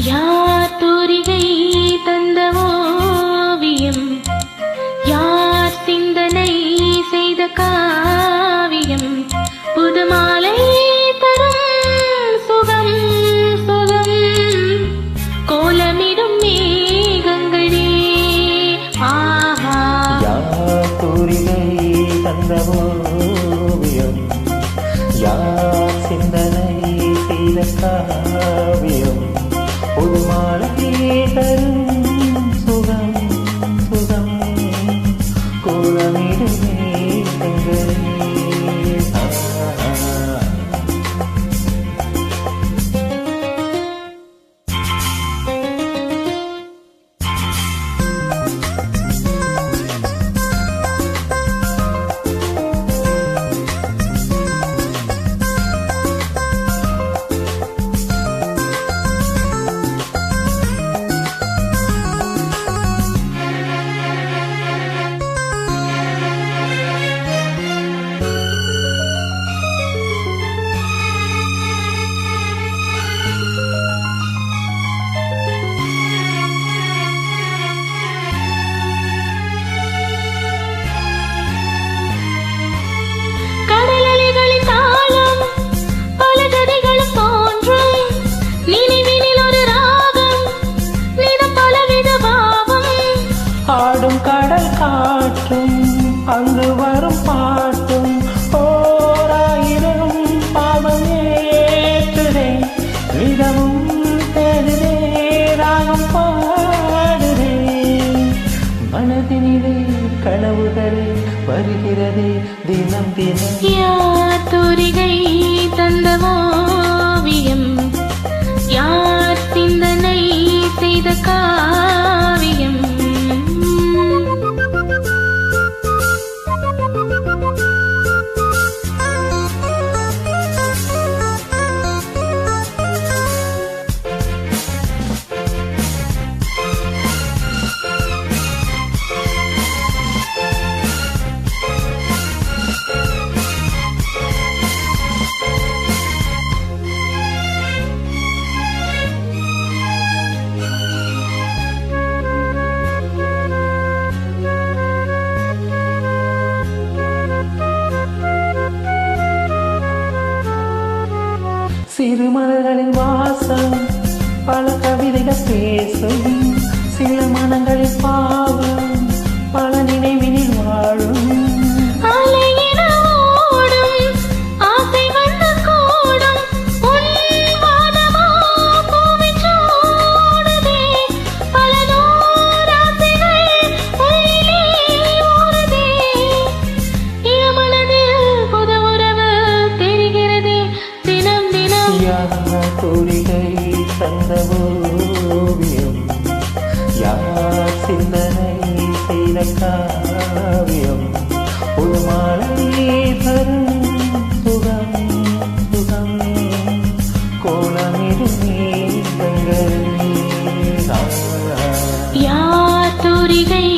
யார் தூரிகை தந்த ஓவியம், யார் சிந்தனை செய்த காவியம், புதுமாலை தரும் சுகம் சுகம், கோலமிடும் மேகங்களே ஆஹா. யார் தூரிகை தந்த ஓவியம், யார் சிந்தனை செய்த காவியம், புதுமாலை தரும் சுகம் சுகம், கோலமிடும் மேகங்களே ஆடும் கடல் காற்றும் அங்கு வரும் பாட்டும் ஓராயிரம் பாவம் ஏற்றுதே, விதமும் தேடுதே, ராகம் பாடுதே, மனதினிலே கனவுகளே வருகிறதே தினம் தினம். யார் தூரிகை தந்த ஓவியம், யார் சிந்தனை செய்த காவியம், சிறுமலர்களின் வாசம் பல கவிதைகள் பேசும், சில மனங்களின் பாவம் பல நினைவினில் வாழும். யார் தூரிகை தந்த ஓவியம், யார் சிந்தனை செய்த காவியம், புதுமாலை தரும் சுகம் சுகம், கோலமிடும் மேகங்களே. யார் தூரிகை